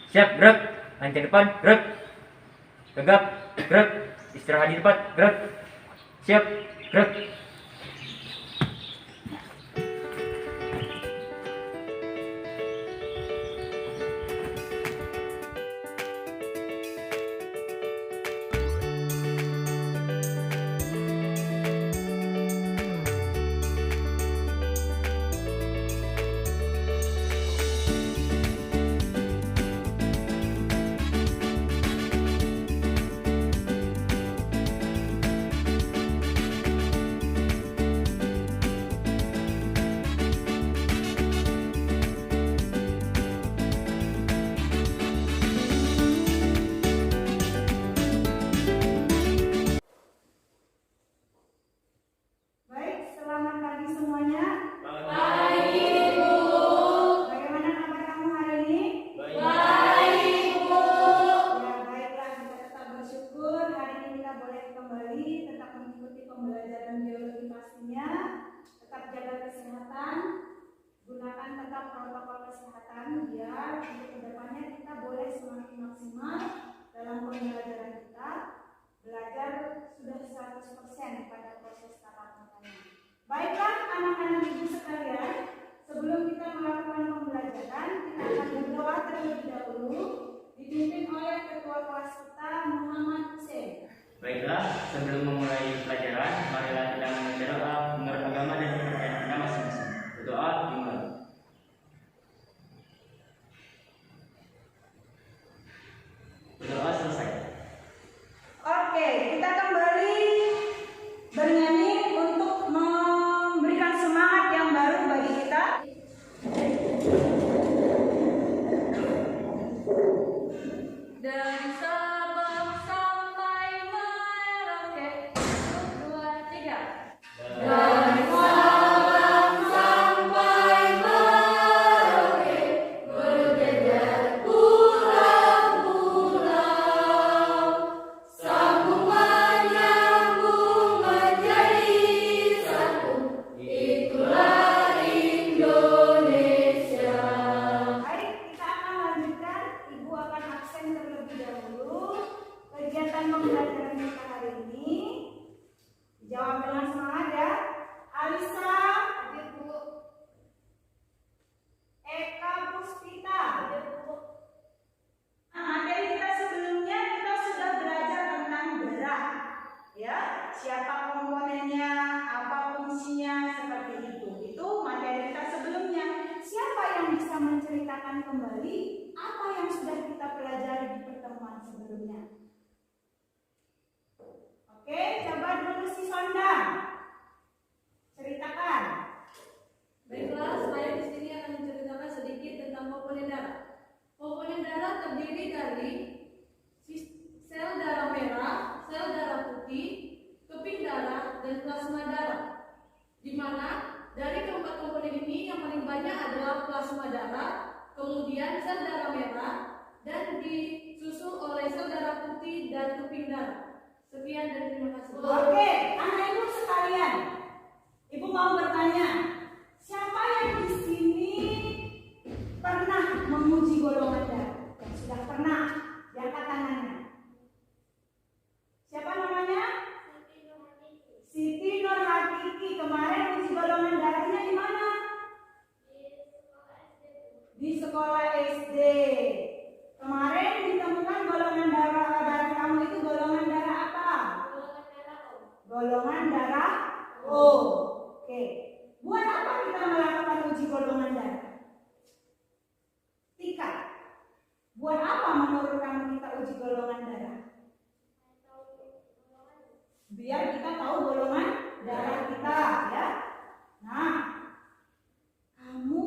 Siap, gerak. Lancar depan, gerak. Tegap, gerak. Istirahat di tempat, gerak. Siap, gerak. Baik, selamat pagi semuanya. Baik, Bu. Bagaimana kabar kamu hari ini? Baik, Bu. Ya, baiklah, kita tetap bersyukur hari ini kita boleh kembali tetap mengikuti pembelajaran biologi pastinya. Tetap jaga kesehatan, gunakan tetap protokol kesehatan biar untuk kedepannya kita boleh semakin maksimal dalam pembelajaran kita. Belajar sudah 100% pada proses tatap mukanya. Baiklah anak-anak ibu sekalian, sebelum kita melakukan pembelajaran, kita akan berdoa terlebih dahulu dipimpin oleh ketua kelas kita Muhammad Hussein. Baiklah, sebelum memulai pelajaran, marilah kita membaca doa menurut agama dan kepercayaan kita masing-masing. Berdoa dimulai. Berdoa selesai. Oke, kita kembali bernyanyi untuk memberikan semangat yang baru bagi kita. Dari Sabang sampai Merauke. 1, 2, 3. Dari Sabang sampai Merauke, berjejer pulau-pulau, sambung menyambung menjadi satu. Itulah Indonesia. Baik, kita akan lanjutkan. Ibu akan absen terlebih dahulu. Kegiatan pembelajaran kita hari ini jawab dengan semangat ya. Alisa, hadir Bu. Eka Puspita, hadir Bu. Materi kita sebelumnya kita sudah belajar tentang darah, ya. Siapa komponennya, apa fungsinya, seperti itu. Itu materi kita sebelumnya. Siapa yang bisa menceritakan kembali apa yang sudah kita pelajari di pertemuan sebelumnya? Oke, coba dulu si Sondang. Ceritakan. Baiklah, saya di sini akan menceritakan sedikit tentang komponen darah. Komponen darah terdiri dari sel darah merah, sel darah putih, keping darah, dan plasma darah. Di mana dari keempat komponen ini yang paling banyak adalah plasma darah, kemudian sel darah merah, dan disusul oleh sel darah putih dan keping darah. Sekian dan terima kasih. Oke, anak ibu sekalian. Ibu mau bertanya, siapa yang di sini pernah menguji golongan darah? Yang sudah pernah, angkat tangannya. Siapa namanya? Siti Nurhakiki. Kemarin uji golongan darahnya di mana? Di sekolah SD. Kemarin ditemukan golongan darah kamu itu golongan darah apa? Golongan darah O. Oke. Buat apa kita melakukan uji golongan darah? Tika, buat apa menurut kamu kita uji golongan darah? Biar kita tahu golongan darah kita, ya. Nah, kamu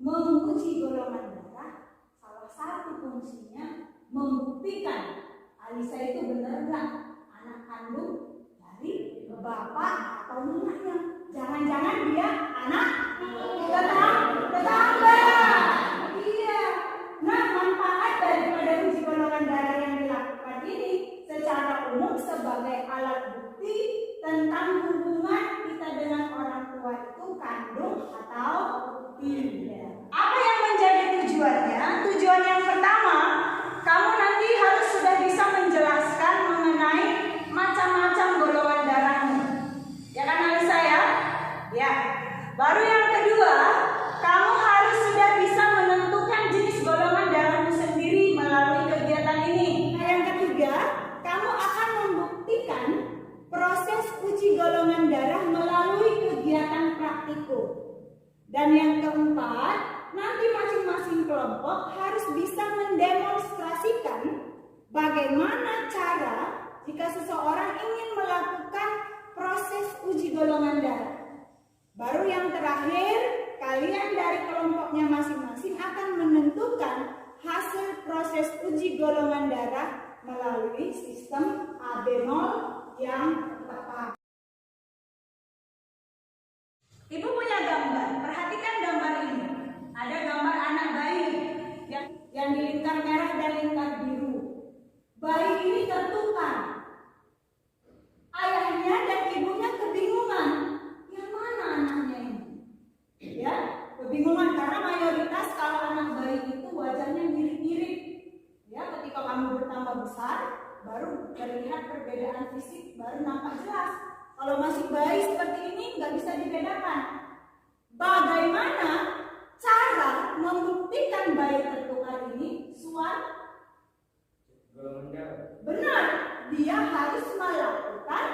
menguji golongan darah, salah satu fungsinya membuktikan Alisa itu benar nggak anak kandung dari bapak atau mamanya. Jangan-jangan dia anak tetangga. Iya. Nah, manfaat daripada uji golongan darah yang dilakukan ini secara umum sebagai alat bukti tentang hubungan kita dengan orang tua itu kandung atau tidak. Apa yang menjadi tujuannya? Tujuan yang pertama ada 4, nanti masing-masing kelompok harus bisa mendemonstrasikan bagaimana cara jika seseorang ingin melakukan proses uji golongan darah. Baru yang terakhir, kalian dari kelompoknya masing-masing akan menentukan hasil proses uji golongan darah melalui sistem AB0 yang tepat. Ibu punya gambar, perhatikan gambar ini. Ada gambar anak bayi yang di lingkar merah dan lingkar biru. Bayi ini tertukar. Ayahnya dan ibunya kebingungan. Yang mana anaknya ini? Ya, kebingungan karena mayoritas kalau anak bayi itu wajahnya mirip-mirip. Ya, ketika kamu bertambah besar, baru terlihat perbedaan fisik, baru nampak jelas. Kalau masih bayi seperti ini nggak bisa dibedakan. Bagaimana cara membuktikan bayi tertukar ini suatu? Benar, dia harus melakukan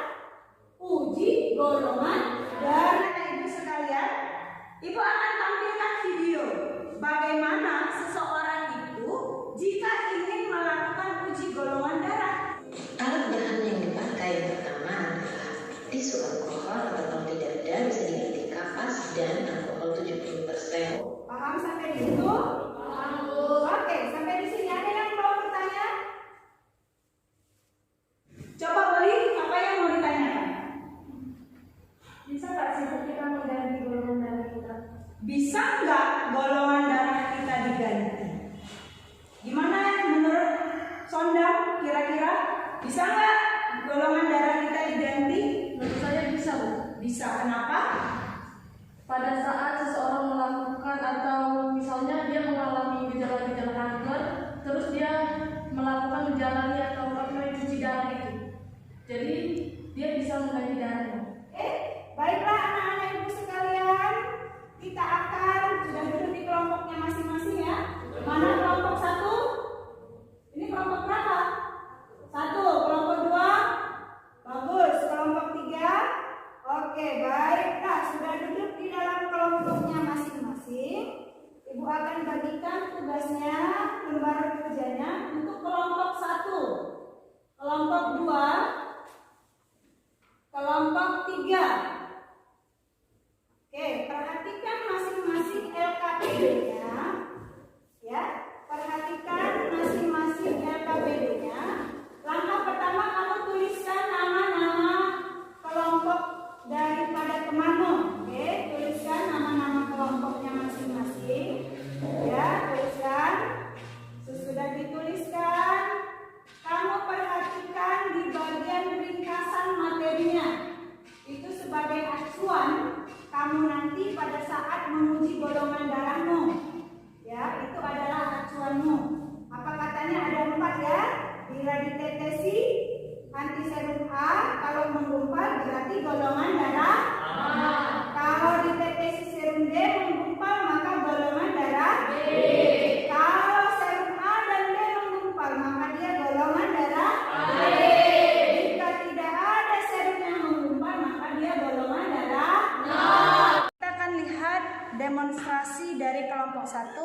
uji golongan darah. Ibu sekalian, ibu akan tampilkan video bagaimana seseorang itu jika ingin melakukan uji golongan darah. Alat bahan yang dipakai pertama adalah tisu alkohol atau tidak ada, bisa diganti kapas dan alkohol 70%. Paham sampai di situ? Paham, Bu. Oke, sampai di sini ada yang mau bertanya? Coba Oli, apa yang mau ditanyakan? Bisa nggak sih kita mengganti golongan darah kita? Bisa nggak golongan darah kita diganti? Gimana menurut Sondang kira-kira? Bisa nggak golongan darah kita diganti? Menurut saya bisa, Bu. Bisa, kenapa? Pada saat seseorang melakukan atau misalnya dia mengalami gejala-gejala kanker, terus dia melakukan menjalani atau cuci darah itu, jadi dia bisa mengganti darahnya. Baiklah anak-anak ibu sekalian, kita akan sudah duduk di kelompoknya masing-masing ya. Mana kelompok 1? Ini kelompok berapa? 1, kelompok 2. Bagus, kelompok 3. Oke, baiklah, sudah duduk di dalam kelompoknya masing-masing. Ibu akan bagikan tugasnya, lembar kerjanya untuk kelompok 1, kelompok 2, kelompok 3. Oke, perhatikan masing-masing LKPD-nya. Ya, perhatikan masing-masing LKPD-nya. Langkah pertama kamu tuliskan nama-nama kelompok daripada temanmu. Oke, tuliskan nama-nama kelompoknya masing-masing. Ya, tuliskan. Sesudah dituliskan, kamu perhatikan di bagian ringkasan materinya. Itu sebagai acuan kamu nanti pada saat menguji golongan darahmu. Ya, itu adalah acuanmu. Apa katanya? Ada 4 ya. Bila ditetesi antiserum A, kalau menggumpal berarti golongan darah A. Kalau ditetesi serum D menggumpal maka golongan darah B. Kalau serum A dan D menggumpal maka dia golongan darah A. Jika tidak ada serum yang menggumpal maka dia golongan darah A. Kita akan lihat demonstrasi dari kelompok 1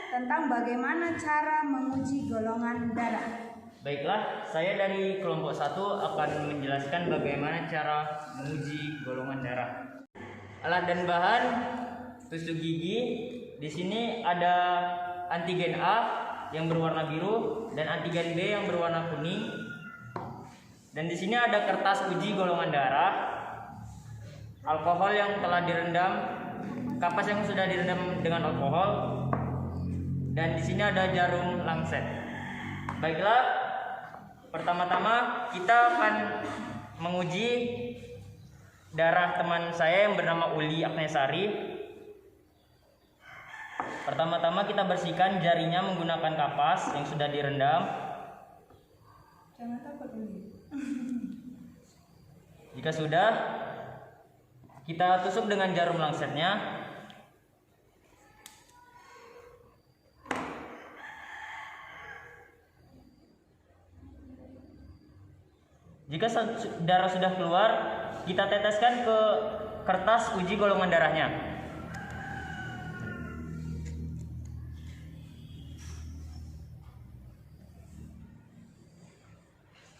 tentang bagaimana cara menguji golongan darah. Baiklah, saya dari kelompok 1 akan menjelaskan bagaimana cara menguji golongan darah. Alat dan bahan tusuk gigi. Di sini ada antigen A yang berwarna biru dan antigen B yang berwarna kuning. Dan di sini ada kertas uji golongan darah, alkohol yang telah direndam, kapas yang sudah direndam dengan alkohol, dan di sini ada jarum lancet. Baiklah, pertama-tama kita akan menguji darah teman saya yang bernama Uli Agnesari. Pertama-tama kita bersihkan jarinya menggunakan kapas yang sudah direndam. Jangan takut Uli. Jika sudah, kita tusuk dengan jarum lancetnya. Jika darah sudah keluar, kita teteskan ke kertas uji golongan darahnya.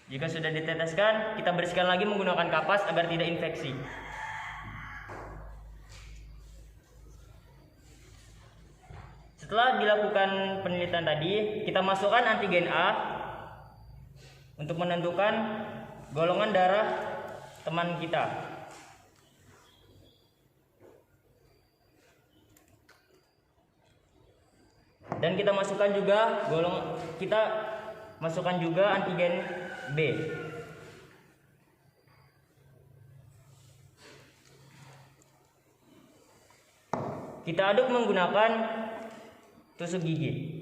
Jika sudah diteteskan, kita bersihkan lagi menggunakan kapas agar tidak infeksi. Setelah dilakukan penelitian tadi, kita masukkan antigen A untuk menentukan golongan darah teman kita. Dan kita masukkan juga antigen B. Kita aduk menggunakan tusuk gigi.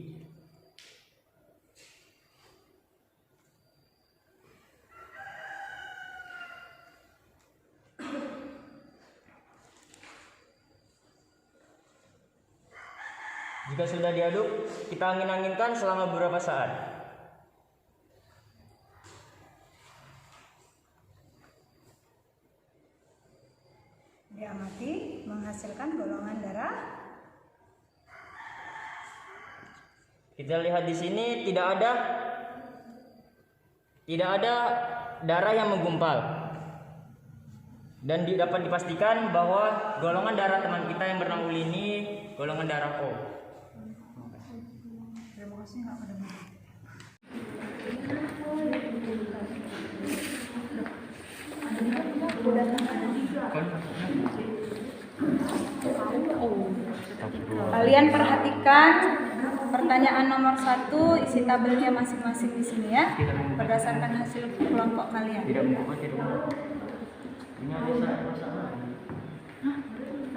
Jika sudah diaduk, kita angin-anginkan selama beberapa saat. Diamati menghasilkan golongan darah. Kita lihat di sini tidak ada darah yang menggumpal. Dan dapat dipastikan bahwa golongan darah teman kita yang bernama Uli ini golongan darah O. Terima kasih nggak pada Kalian perhatikan pertanyaan nomor 1, isi tabelnya masing-masing di sini ya, berdasarkan hasil kelompok kalian.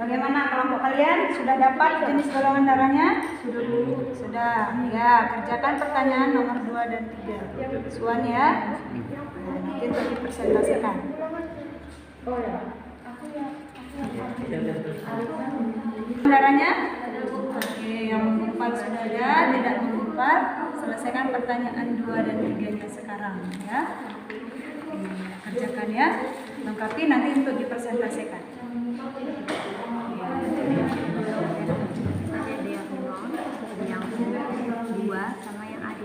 Bagaimana kelompok kalian? Sudah dapat jenis golongan darahnya? Sudah. Ya, kerjakan pertanyaan nomor 2 dan 3. Suan ya. Nanti untuk dipresentasikan. Darahnya? Oke, yang menggumpal sudah ada, tidak menggumpal. Selesaikan pertanyaan 2 dan 3-nya sekarang ya. Kerjakan ya. Lengkapi nanti untuk dipresentasikan. Yang 2 sama yang A2.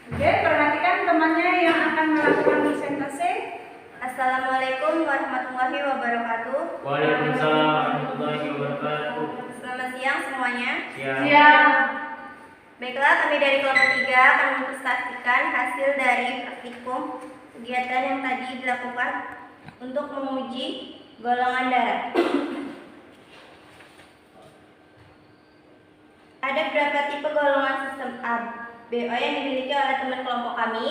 Oke, perhatikan temannya yang akan melakukan presentasi. Assalamualaikum warahmatullahi wabarakatuh. Waalaikumsalam warahmatullahi wabarakatuh. Selamat siang semuanya. Siang. Baiklah, kami dari kelompok 3 akan mempresentasikan hasil dari praktikum kegiatan yang tadi dilakukan untuk menguji golongan darah. Ada beberapa tipe golongan sistem A, BO yang dimiliki oleh teman kelompok kami.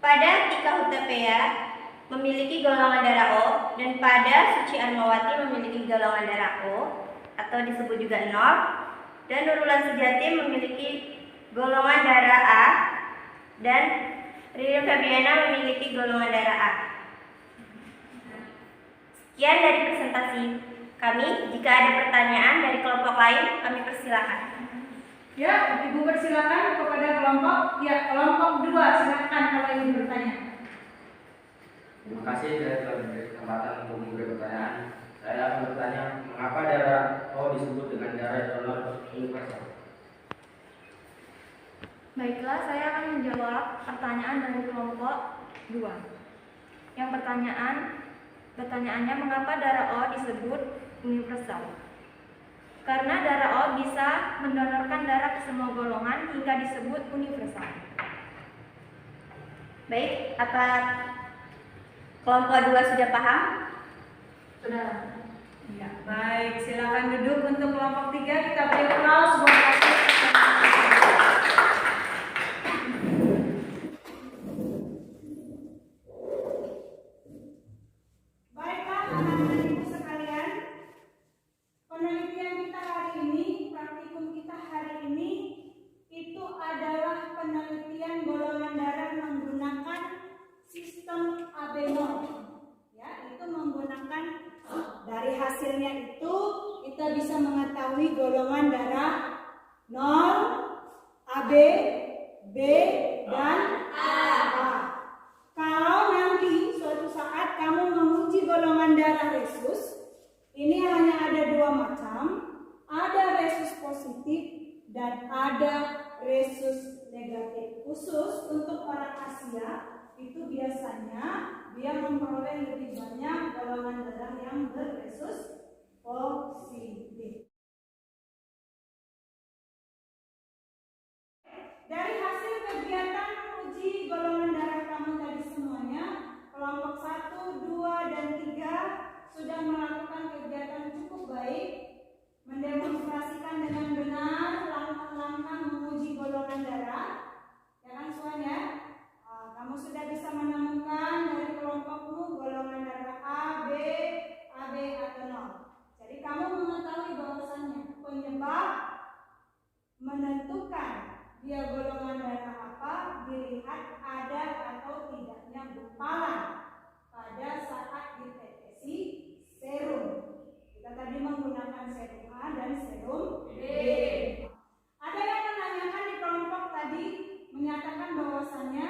Pada Tika Hutapea memiliki golongan darah O, dan pada Suci Anmawati memiliki golongan darah O atau disebut juga 0, dan Nurulan Sejati memiliki golongan darah A, dan Ririn Febriana memiliki golongan darah A. Sekian dari presentasi kami. Jika ada pertanyaan dari kelompok lain, kami persilakan. Ya, Ibu persilakan kepada kelompok. Ya, kelompok 2 silakan kalau ingin bertanya. Terima kasih telah diberi kesempatan untuk memberi pertanyaan. Saya akan bertanya, mengapa darah O disebut dengan darah donor universal? Baiklah, saya akan menjawab pertanyaan dari kelompok 2. Yang pertanyaannya mengapa darah O disebut universal? Karena darah O bisa mendonorkan darah ke semua golongan hingga disebut universal. Baik, apa kelompok 2 sudah paham? Sudah. Ya, baik, silakan duduk untuk kelompok 3. Kita beri aplaus buat hasil. Baiklah, anak-anak ibu sekalian, penelitian kita hari ini, praktikum kita hari ini, itu adalah penelitian golongan darah menggunakan sistem AB0. Ya, itu menggunakan dari hasilnya itu kita bisa mengetahui golongan darah 0, AB, B, dan A. Kalau nanti suatu saat kamu menguji golongan darah resus, ini hanya ada 2 macam, ada resus positif dan ada resus negatif. Khusus untuk orang Asia itu biasanya dia memperoleh lebih banyak golongan darah yang berresus positif. Dari hasil kegiatan uji golongan darah kamu tadi semuanya, kelompok 1, 2, dan 3 sudah melakukan kegiatan cukup baik, mendemonstrasikan dengan benar langkah-langkah menguji golongan darah, ya kan semuanya? Kamu sudah bisa menemukan dari kelompokmu golongan darah A, B, AB atau 0. Jadi kamu mengetahui bahwasannya penyebab menentukan dia golongan darah apa dilihat ada atau tidaknya gumpalan pada saat ditetesi serum. Kita tadi menggunakan serum A dan serum B. Ada yang menanyakan di kelompok tadi menyatakan bahwasannya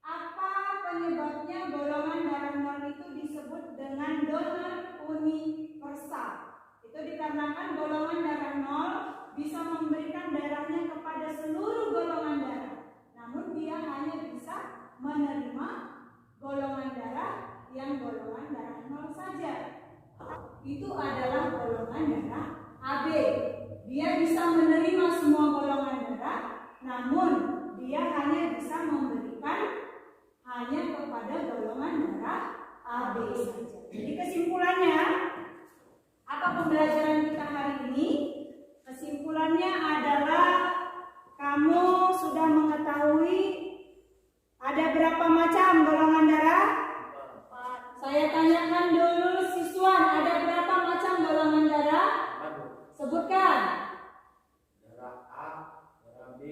apa penyebabnya golongan darah 0 itu disebut dengan donor universal. Itu dikarenakan golongan darah 0 bisa memberikan darahnya kepada seluruh golongan darah, namun dia hanya bisa menerima golongan darah yang golongan darah 0 saja. Itu adalah golongan darah AB. Dia bisa menerima semua golongan darah, namun dia hanya bisa memberikan hanya kepada golongan darah AB saja. Jadi kesimpulannya, apa pembelajaran kita hari ini? Kesimpulannya adalah kamu sudah mengetahui ada berapa macam golongan darah? Saya tanyakan dulu siswa, ada berapa macam golongan darah? Sebutkan. Darah A, darah B,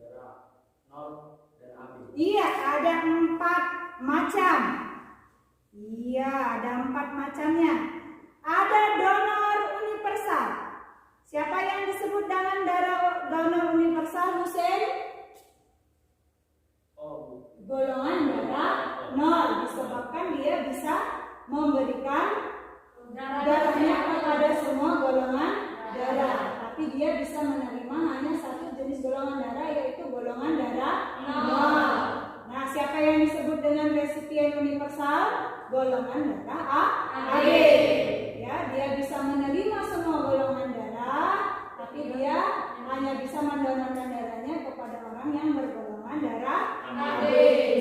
darah 0, dan AB. Iya, ada 4 macam. Iya, ada 4 macamnya. Ada donor universal. Siapa yang disebut dengan donor universal, Husein? Golongan darah 0, disebabkan dia bisa memberikan darahnya kepada semua golongan darah, tapi dia bisa menerima hanya satu jenis golongan darah, yaitu golongan darah 0. Nah, siapa yang disebut dengan resipien universal? Golongan darah AB. Ya, dia bisa menerima semua golongan darah, tapi dia hanya bisa mendonorkan darahnya kepada orang yang bergolongan darah AB.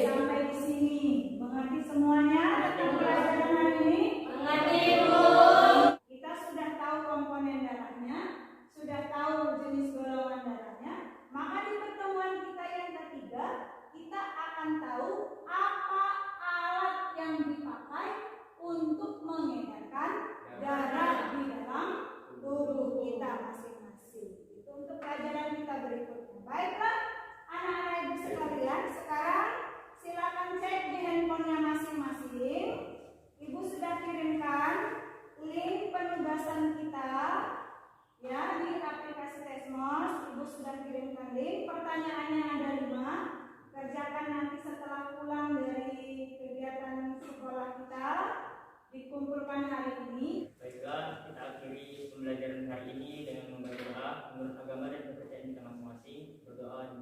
Sampai di sini mengerti semuanya pelajaran hari ini? Mengerti, Bu. Kita sudah tahu komponen darahnya, sudah tahu jenis golongan darahnya. Maka di pertemuan kita yang ketiga, kita akan tahu apa alat yang dipakai untuk mengedarkan darah di dalam tubuh kita masing-masing. Itu untuk pelajaran kita berikutnya. Baiklah, anak-anak ibu sekalian, sekarang silakan cek di handphonenya masing-masing. Ibu sudah kirimkan link penugasan kita ya di aplikasi Tesmos. Ibu sudah kirimkan link. Pertanyaannya ada 5. Kerjakan nanti setelah pulang dari kegiatan sekolah kita. Dikumpulkan hari ini. Baiklah, kita akhiri pembelajaran hari ini dengan membaca doa menurut agama dan kepercayaan kita masing-masing. Berdoa